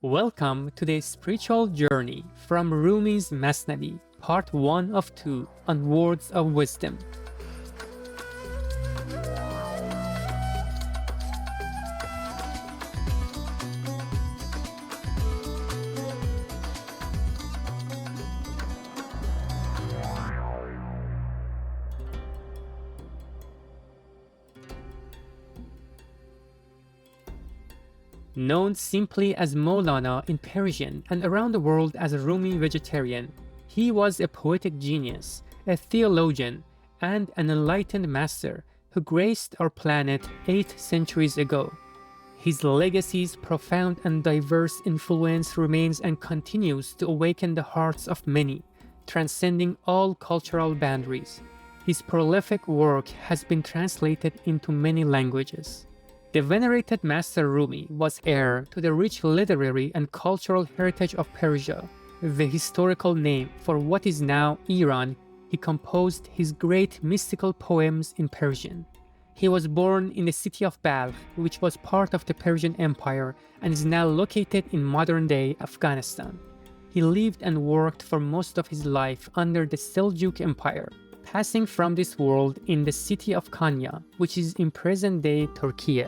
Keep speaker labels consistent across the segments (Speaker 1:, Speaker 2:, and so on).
Speaker 1: Welcome to the spiritual journey from Rumi's Mesnevī, part 1 of 2 on words of wisdom. Known simply as Maulana in Persian and around the world as a Rumi vegetarian, he was a poetic genius, a theologian, and an enlightened master who graced our planet 8 centuries ago. His legacy's profound and diverse influence remains and continues to awaken the hearts of many, transcending all cultural boundaries. His prolific work has been translated into many languages. The venerated Master Rumi was heir to the rich literary and cultural heritage of Persia, the historical name for what is now Iran. He composed his great mystical poems in Persian. He was born in the city of Balkh, which was part of the Persian Empire and is now located in modern-day Afghanistan. He lived and worked for most of his life under the Seljuk Empire, passing from this world in the city of Konya, which is in present-day Turkey.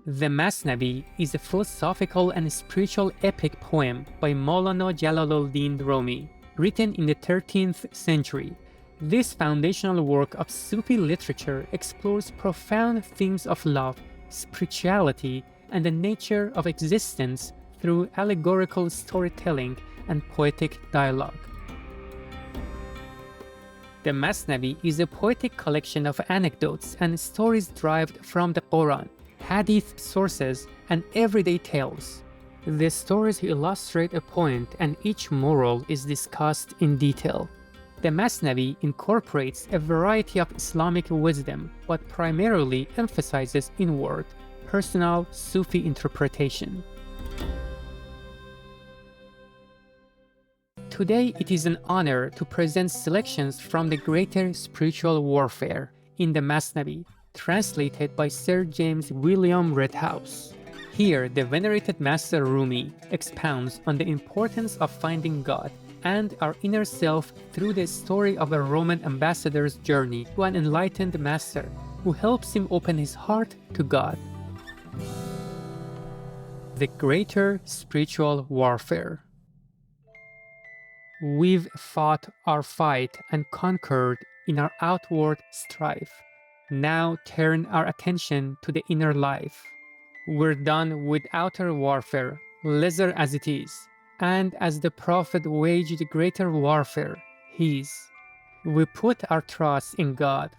Speaker 1: The Mesnevī is a philosophical and spiritual epic poem by Maulana Jalaluddin Rumi, written in the 13th century. This foundational work of Sufi literature explores profound themes of love, spirituality, and the nature of existence through allegorical storytelling and poetic dialogue. The Mesnevī is a poetic collection of anecdotes and stories derived from the Quran, hadith sources, and everyday tales. The stories illustrate a point and each moral is discussed in detail. The Mesnevī incorporates a variety of Islamic wisdom but primarily emphasizes inward, personal Sufi interpretation. Today, it is an honor to present selections from the Greater Spiritual Warfare in the Mesnevī, translated by Sir James William Redhouse. Here, the venerated Master Rumi expounds on the importance of finding God and our inner self through the story of a Roman ambassador's journey to an enlightened master who helps him open his heart to God. The Greater Spiritual Warfare. We've fought our fight and conquered in our outward strife. Now turn our attention to the inner life. We're done with outer warfare, lesser as it is, and as the Prophet waged greater warfare, his. We put our trust in God.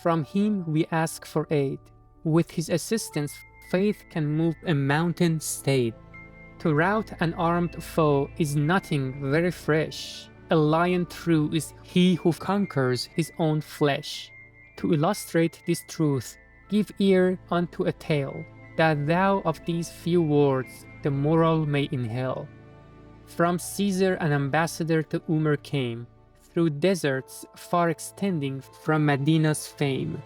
Speaker 1: From him we ask for aid. With his assistance, faith can move a mountain state. To rout an armed foe is nothing very fresh. A lion true is he who conquers his own flesh. To illustrate this truth, give ear unto a tale, that thou of these few words the moral may inhale. From Caesar an ambassador to Umar came, through deserts far extending from Medina's fame.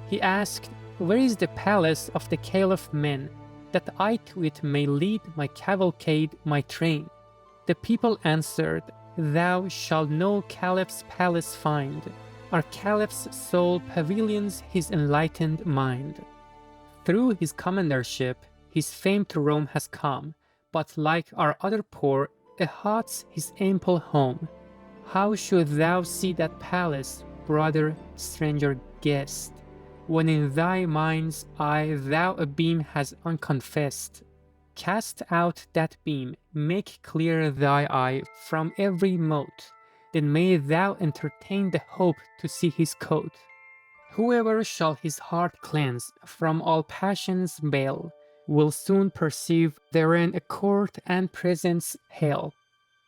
Speaker 1: He asked, where is the palace of the Caliph men, that I to it may lead my cavalcade, my train? The people answered, thou shalt no Caliph's palace find. Our Caliph's soul pavilions his enlightened mind. Through his commandership, his fame to Rome has come, but like our other poor, a hot's his ample home. How should thou see that palace, brother, stranger, guest, when in thy mind's eye thou a beam has unconfessed? Cast out that beam, make clear thy eye from every mote, then may thou entertain the hope to see his coat. Whoever shall his heart cleanse from all passion's bale, will soon perceive therein a court and presence hell.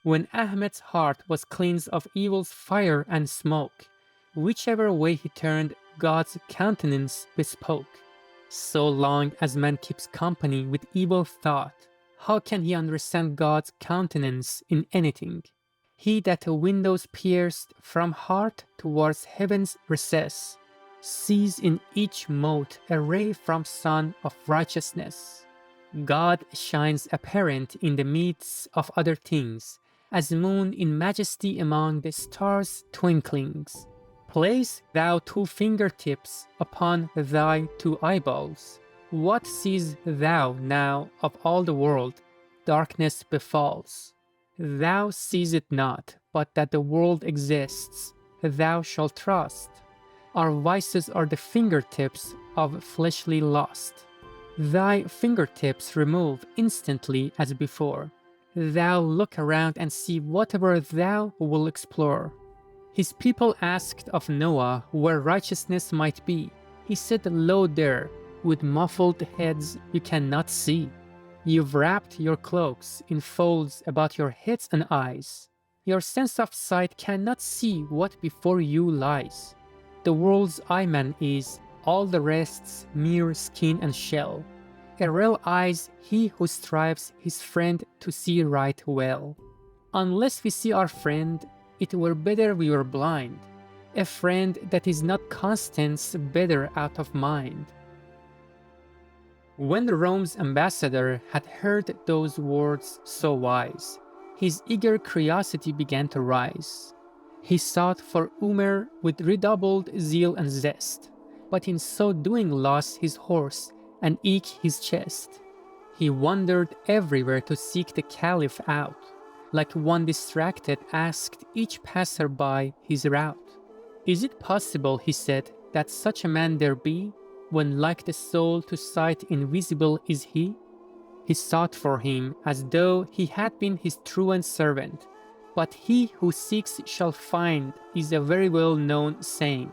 Speaker 1: When Ahmed's heart was cleansed of evil's fire and smoke, whichever way he turned, God's countenance bespoke. So long as man keeps company with evil thought, how can he understand God's countenance in anything? He that a window's pierced from heart towards heaven's recess, sees in each mote a ray from sun of righteousness. God shines apparent in the midst of other things, as moon in majesty among the stars' twinklings. Place thou two fingertips upon thy two eyeballs. What seest thou now of all the world? Darkness befalls. Thou seest it not, but that the world exists, thou shalt trust. Our vices are the fingertips of fleshly lust. Thy fingertips remove instantly as before. Thou look around and see whatever thou wilt explore. His people asked of Noah where righteousness might be. He said, Lo there, with muffled heads you cannot see. You've wrapped your cloaks in folds about your heads and eyes. Your sense of sight cannot see what before you lies. The world's eyeman is, all the rest's mere skin and shell. A real eye's he who strives his friend to see right well. Unless we see our friend, it were better we were blind. A friend that is not constant's better out of mind. When Rome's ambassador had heard those words so wise, his eager curiosity began to rise. He sought for Umar with redoubled zeal and zest, but in so doing lost his horse and eke his chest. He wandered everywhere to seek the Caliph out, like one distracted asked each passer-by his route. Is it possible, he said, that such a man there be, when like the soul to sight invisible is he? He sought for him as though he had been his truant servant, but he who seeks shall find is a very well-known saying.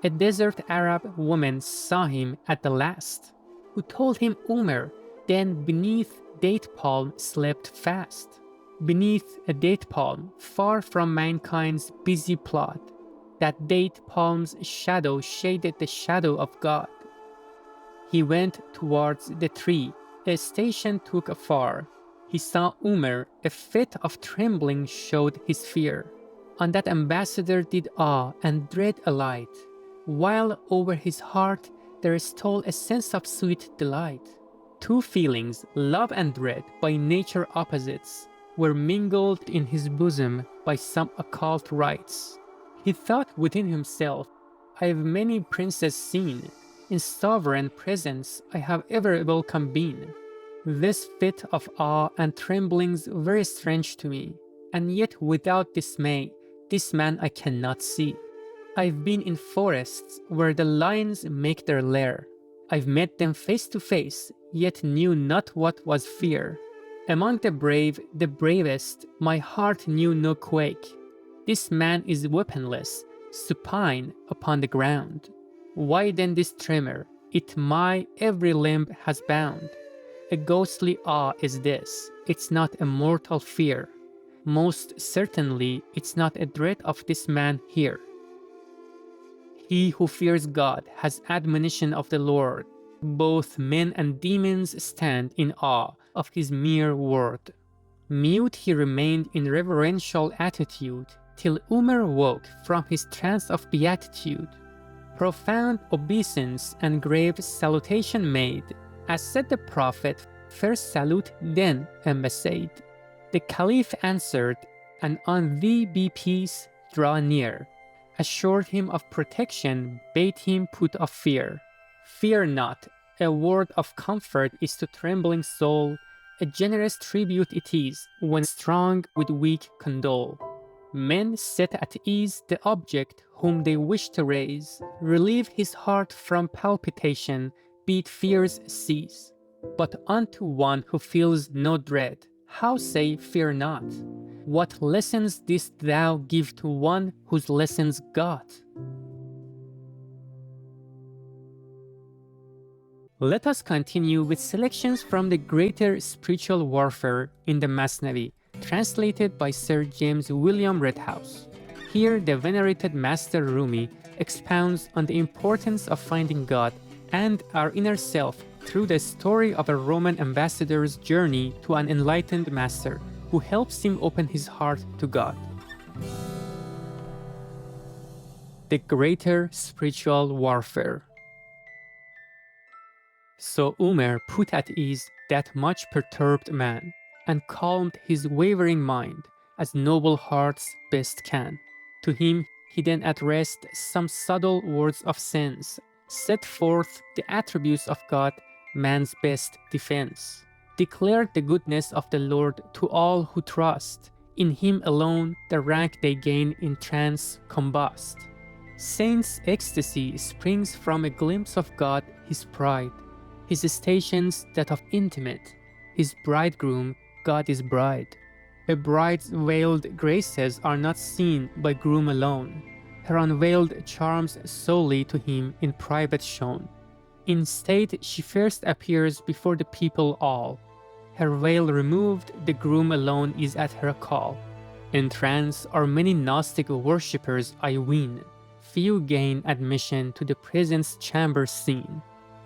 Speaker 1: A desert Arab woman saw him at the last, who told him Umar, then beneath date palm slept fast. Beneath a date palm, far from mankind's busy plot, that date palm's shadow shaded the shadow of God. He went towards the tree, a station took afar. He saw Umar, a fit of trembling showed his fear. On that ambassador did awe and dread alight, while over his heart there stole a sense of sweet delight. Two feelings, love and dread, by nature opposites, were mingled in his bosom by some occult rites. He thought within himself, I've many princes seen, in sovereign presence I have ever welcome been. This fit of awe and trembling's very strange to me, and yet without dismay, this man I cannot see. I've been in forests where the lions make their lair. I've met them face to face, yet knew not what was fear. Among the brave, the bravest, my heart knew no quake. This man is weaponless, supine upon the ground. Why then this tremor? It my every limb has bound. A ghostly awe is this, it's not a mortal fear. Most certainly, it's not a dread of this man here. He who fears God has admonition of the Lord. Both men and demons stand in awe of his mere word. Mute he remained in reverential attitude, till Umar woke from his trance of beatitude. Profound obeisance and grave salutation made, as said the Prophet, first salute, then embassade. The Caliph answered, and on thee be peace, draw near. Assured him of protection, bade him put off fear. Fear not, a word of comfort is to trembling soul, a generous tribute it is, when strong with weak condole. Men set at ease the object whom they wish to raise, relieve his heart from palpitation, bid fears cease. But unto one who feels no dread, how say fear not? What lessons didst thou give to one whose lessons got? Let us continue with selections from the Greater Spiritual Warfare in the Mesnevī, translated by Sir James William Redhouse. Here, the venerated Master Rumi expounds on the importance of finding God and our inner self through the story of a Roman ambassador's journey to an enlightened master who helps him open his heart to God. The Greater Spiritual Warfare. So Umar, put at ease, that much perturbed man, and calmed his wavering mind, as noble hearts best can. To him he then addressed some subtle words of sense, set forth the attributes of God, man's best defense, declared the goodness of the Lord to all who trust. In him alone the rank they gain in trance combust. Saint's ecstasy springs from a glimpse of God, his pride, his stations that of intimate, his bridegroom, God is bride. A bride's veiled graces are not seen by groom alone, her unveiled charms solely to him in private shown. In state she first appears before the people all, her veil removed, the groom alone is at her call. In trance are many Gnostic worshippers, I ween. Few gain admission to the presence chamber seen.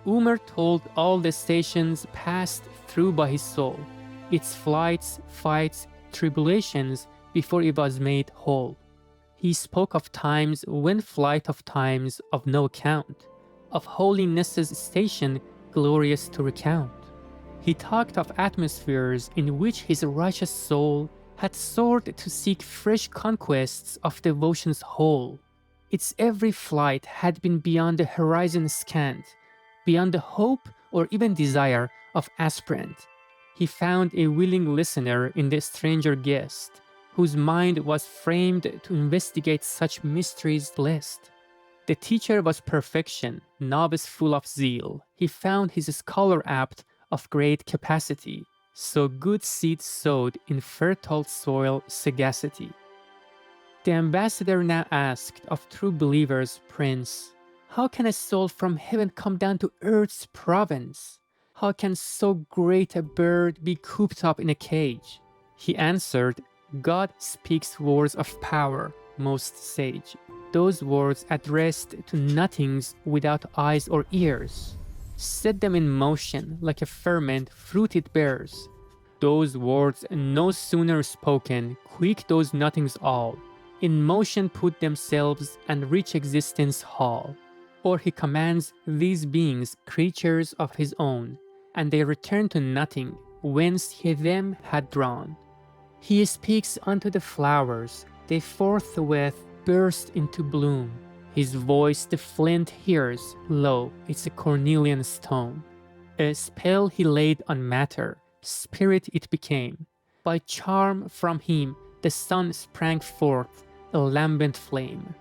Speaker 1: Umar told all the stations passed through by his soul, its flights, fights, tribulations before it was made whole. He spoke of times when flight of times of no account, of holiness's station glorious to recount. He talked of atmospheres in which his righteous soul had soared to seek fresh conquests of devotion's whole. Its every flight had been beyond the horizon scant, beyond the hope or even desire of aspirant. He found a willing listener in the stranger guest, whose mind was framed to investigate such mysteries list. The teacher was perfection, novice full of zeal. He found his scholar apt of great capacity, so good seed sowed in fertile soil sagacity. The ambassador now asked of true believers, Prince, how can a soul from heaven come down to earth's province? How can so great a bird be cooped up in a cage? He answered, God speaks words of power, most sage, those words addressed to nothings without eyes or ears. Set them in motion like a ferment fruit it bears. Those words no sooner spoken, quick those nothings all, in motion put themselves and reach existence hall. Or he commands these beings creatures of his own, and they return to nothing whence he them had drawn. He speaks unto the flowers, they forthwith burst into bloom. His voice the flint hears, lo, it's a cornelian stone. A spell he laid on matter, spirit it became. By charm from him the sun sprang forth, a lambent flame.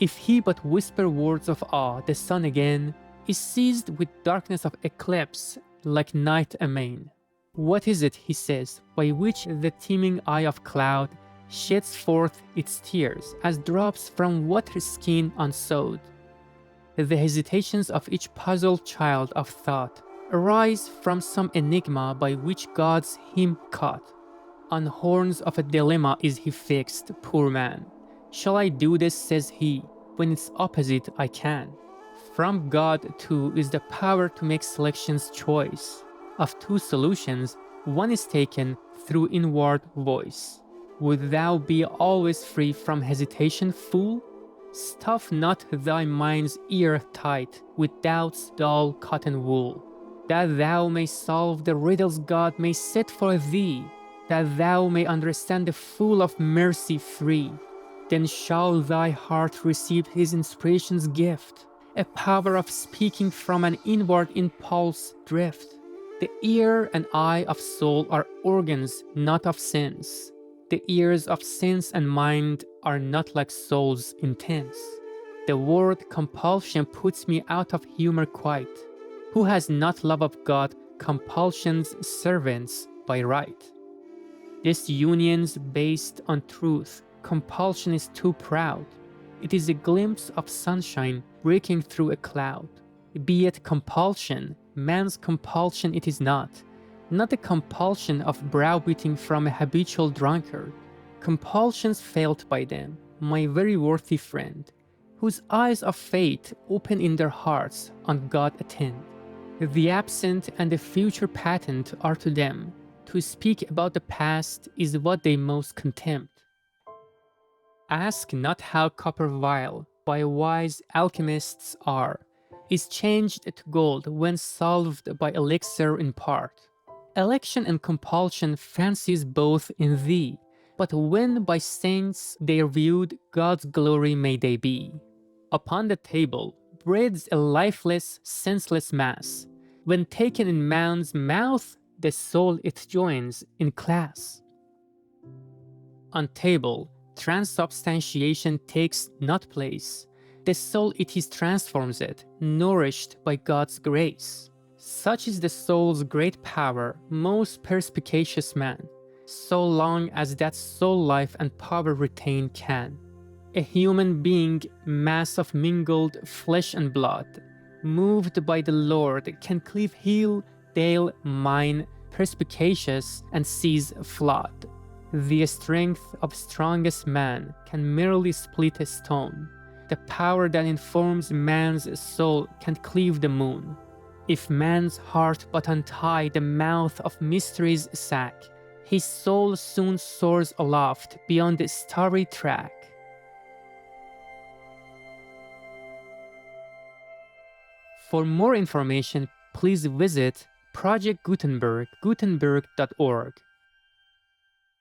Speaker 1: If he but whisper words of awe, the sun again is seized with darkness of eclipse, like night amain. What is it, he says, by which the teeming eye of cloud sheds forth its tears as drops from water skin unsowed? The hesitations of each puzzled child of thought arise from some enigma by which God's him caught. On horns of a dilemma is he fixed, poor man. Shall I do this, says he, when its opposite I can? From God too is the power to make selection's choice. Of two solutions, one is taken through inward voice. Would thou be always free from hesitation, fool? Stuff not thy mind's ear tight with doubt's dull cotton wool, that thou may solve the riddles God may set for thee, that thou may understand the fool of mercy free. Then shall thy heart receive his inspiration's gift, a power of speaking from an inward impulse drift. The ear and eye of soul are organs not of sense. The ears of sense and mind are not like soul's intents. The word compulsion puts me out of humor quite. Who has not love of God, compulsion's servants by right? This union's based on truth, compulsion is too proud. It is a glimpse of sunshine breaking through a cloud. Be it compulsion, man's compulsion it is not a compulsion of browbeating from a habitual drunkard. Compulsions felt by them, my very worthy friend, whose eyes of faith open in their hearts on God attend. The absent and the future patent are to them. To speak about the past is what they most contempt. Ask not how copper vile, by wise alchemists are, is changed to gold when solved by elixir in part. Election and compulsion fancies both in thee, but when by saints they are viewed, God's glory may they be. Upon the table breeds a lifeless, senseless mass. When taken in man's mouth, the soul it joins in class. On table, transubstantiation takes not place. The soul it is transforms it, nourished by God's grace. Such is the soul's great power, most perspicacious man, so long as that soul life and power retain can. A human being, mass of mingled flesh and blood, moved by the Lord, can cleave hill, dale, mine, perspicacious, and seas flood. The strength of strongest man can merely split a stone. The power that informs man's soul can cleave the moon. If man's heart but untie the mouth of mystery's sack, his soul soon soars aloft beyond the starry track. For more information, please visit Project Gutenberg, gutenberg.org.